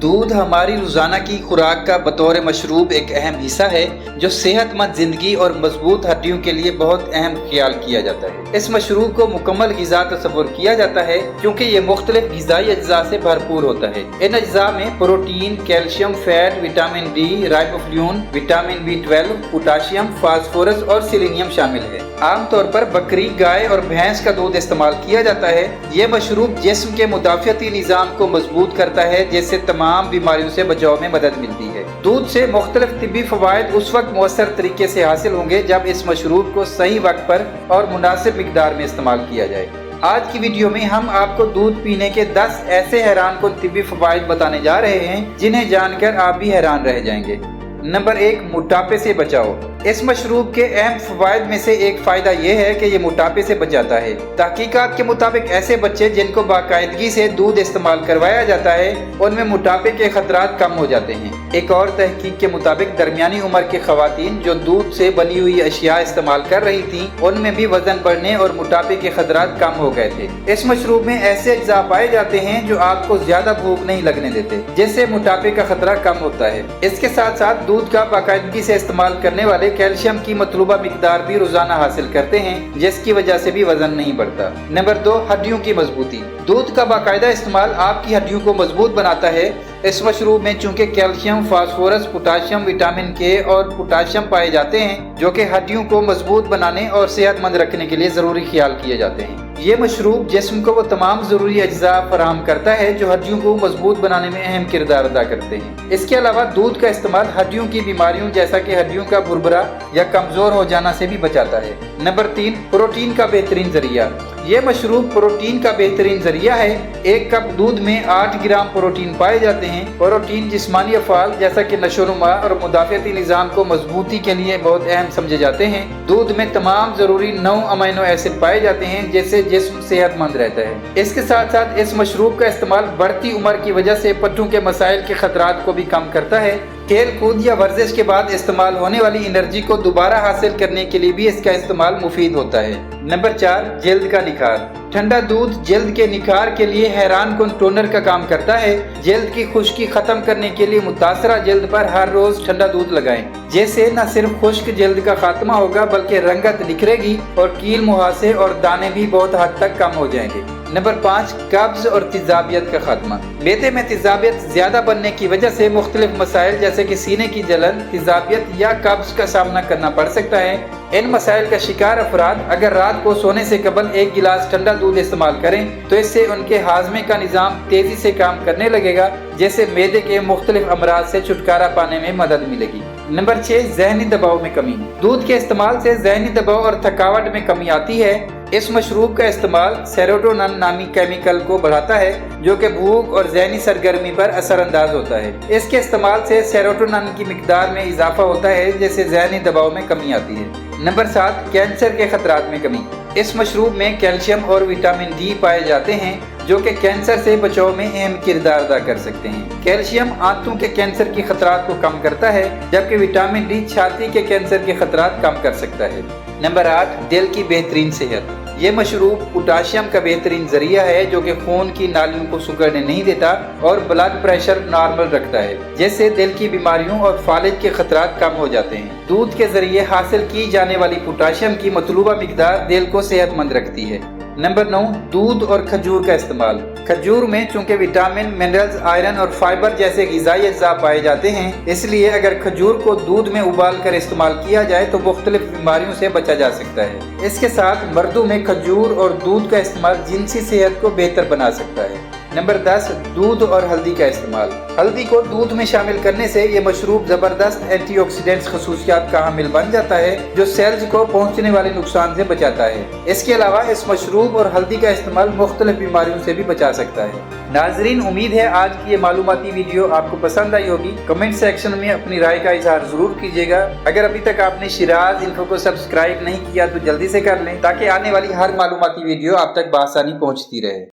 दूध हमारी रोजाना की खुराक का बतौर मशरूब एक अहम हिस्सा है जो सेहतमंद जिंदगी और मजबूत हड्डियों के लिए बहुत अहम ख्याल किया जाता है। इस मशरूब को मुकम्मल गिज़ा तस्वुर किया जाता है क्योंकि ये मुख्तलिफ गिज़ाई अज्जा से भरपूर होता है। इन अज्जा में protein, calcium, fat, vitamin D, riboflavin, vitamin B12, potassium, phosphorus और सेलेनियम शामिल है। आमतौर पर बकरी, गाय और भैंस का दूध इस्तेमाल किया जाता है। ये मशरूब जिस्म के मुदाफ़ियती निज़ाम को मजबूत करता है जिससे तमाम बीमारियों से बचाव में मदद मिलती है। दूध से मुख्तलिफ तिब्बी फ़वाइद उस वक्त मौसर तरीके से हासिल होंगे जब इस मशरूब को सही वक्त पर और मुनासिब मिकदार में इस्तेमाल किया जाए। आज की वीडियो में हम आपको दूध पीने के 10 ऐसे हैरान कुन तिब्बी फ़वाइद बताने जा रहे हैं जिन्हें जानकर आप भी हैरान रह जाएंगे। नंबर 1, मोटापे से बचाओ। इस मशरूब के अहम फ़वाइद में से एक फ़ायदा यह है कि ये मोटापे से बचाता है। तहकीकात के मुताबिक ऐसे बच्चे जिनको बाकायदगी से दूध इस्तेमाल करवाया जाता है उनमें मोटापे के खतरात कम हो जाते हैं। एक और तहकीक के मुताबिक दरमियानी उम्र की ख़वातीन जो दूध से बनी हुई अशिया इस्तेमाल कर रही थीं उनमें भी वजन बढ़ने और मोटापे के खतरात कम हो गए थे। इस मशरूब में ऐसे अज्जा पाए जाते हैं जो आपको ज्यादा भूख नहीं लगने देते, जिससे मोटापे का खतरा कम होता है। इसके साथ साथ दूध का बाकायदगी से इस्तेमाल करने वाले कैल्शियम की मतलूबा मिकदार भी रोजाना हासिल करते हैं जिसकी वजह से भी वजन नहीं बढ़ता। नंबर 2, हड्डियों की मजबूती। दूध का बाकायदा इस्तेमाल आपकी हड्डियों को मजबूत बनाता है। इस मशरूब में चूंकि calcium, phosphorus, potassium, vitamin K और पोटाशियम पाए जाते हैं जो कि हड्डियों को मजबूत बनाने और सेहतमंद रखने के लिए जरूरी ख्याल किए जाते हैं। ये मशरूब जिस्म को वो तमाम जरूरी अज्जा फराहम करता है जो हड्डियों को मजबूत बनाने में अहम किरदार अदा करते हैं। इसके अलावा दूध का इस्तेमाल हड्डियों की बीमारियों जैसा कि हड्डियों का भुरभुरा या कमजोर हो जाना से भी बचाता है। नंबर 3, प्रोटीन का बेहतरीन जरिया। ये मशरूब प्रोटीन का बेहतरीन जरिया है। 1 कप दूध में 8 ग्राम प्रोटीन पाए जाते हैं। प्रोटीन जिस्मानी अफ़आल जैसा कि नशोनुमा और मुदाफ़ियती निज़ाम को मजबूती के लिए बहुत अहम समझे जाते हैं। दूध में तमाम जरूरी 9 अमीनो एसिड पाए जाते हैं जिससे जिस्म सेहतमंद रहता है। इसके साथ साथ इस मशरूब का इस्तेमाल बढ़ती उम्र की वजह से पट्टों के मसाइल के खतरात को भी कम करता है। खेल कूद या वर्जिश के बाद इस्तेमाल होने वाली एनर्जी को दोबारा हासिल करने के लिए भी इसका इस्तेमाल मुफीद होता है। नंबर 4, जल्द का निखार। ठंडा दूध जल्द के निखार के लिए हैरान कुन टोनर का काम करता है। जल्द की खुश्की खत्म करने के लिए मुतासरा जल्द पर हर रोज ठंडा दूध लगाएं, जैसे न सिर्फ खुश्क जल्द का खात्मा होगा बल्कि रंगत निखरेगी और कील मुहासे और दाने भी बहुत हद तक कम हो जाएंगे। नंबर 5, कब्ज और तेजाबियत का खात्मा। मैदे में तेजाबियत ज्यादा बनने की वजह से मुख्तलिफ मसाइल जैसे कि सीने की जलन, तेजाबियत या कब्ज का सामना करना पड़ सकता है। इन मसाइल का शिकार अफराद अगर रात को सोने से कबल 1 गिलास ठंडा दूध इस्तेमाल करें तो इससे उनके हाजमे का निज़ाम तेजी से काम करने लगेगा, जैसे मैदे के मुख्तलिफ अमराज से छुटकारा पाने में मदद मिलेगी। नंबर 6, जहनी दबाव में कमी। दूध के इस्तेमाल से जहनी दबाव और थकावट में कमी आती है। इस मशरूब का इस्तेमाल सेरोटोनिन नामी केमिकल को बढ़ाता है जो कि भूख और जहनी सरगर्मी पर असरअंदाज होता है। इसके इस्तेमाल से सेरोटोनिन की मिकदार में इजाफा होता है जिससे जहनी दबाव में कमी आती है। नंबर 7, कैंसर के खतरात में कमी। इस मशरूब में कैल्शियम और विटामिन D पाए जाते हैं जो कि कैंसर से बचाव में अहम किरदार अदा कर सकते हैं। कैल्शियम आंतों के कैंसर के खतरात को कम करता है जबकि विटामिन D छाती के कैंसर के खतरात कम कर सकता है। नंबर 8, दिल की बेहतरीन सेहत। ये मशरूब पोटाशियम का बेहतरीन जरिया है जो कि खून की नालियों को सिकुड़ने नहीं देता और ब्लड प्रेशर नॉर्मल रखता है, जिससे दिल की बीमारियों और फालिज के खतरात कम हो जाते हैं। दूध के जरिए हासिल की जाने वाली पोटाशियम की मतलूबा मिकदार दिल को सेहतमंद रखती है। नंबर 9, दूध और खजूर का इस्तेमाल। खजूर में चूंकि विटामिन, मिनरल्स, आयरन और फाइबर जैसे ग़िज़ाई अज्जा पाए जाते हैं, इसलिए अगर खजूर को दूध में उबाल कर इस्तेमाल किया जाए तो मुख्तलिफ बीमारियों से बचा जा सकता है। इसके साथ मर्दों में खजूर और दूध का इस्तेमाल जिनसी सेहत को बेहतर बना सकता है। नंबर 10, दूध और हल्दी का इस्तेमाल। हल्दी को दूध में शामिल करने से ये मशरूब जबरदस्त एंटीऑक्सीडेंट्स खसूसियात का हामिल बन जाता है जो सेल्स को पहुंचने वाले नुकसान से बचाता है। इसके अलावा इस मशरूब और हल्दी का इस्तेमाल मुख्तलिफ बीमारियों से भी बचा सकता है। नाजरीन, उम्मीद है आज की ये मालूमाती वीडियो आपको पसंद आई होगी। कमेंट सेक्शन में अपनी राय का इजहार जरूर कीजिएगा। अगर अभी तक आपने शिराज इन्फो को सब्सक्राइब नहीं किया तो जल्दी से कर लें ताकि आने वाली हर मालूमाती वीडियो आप तक बआसानी पहुँचती रहे।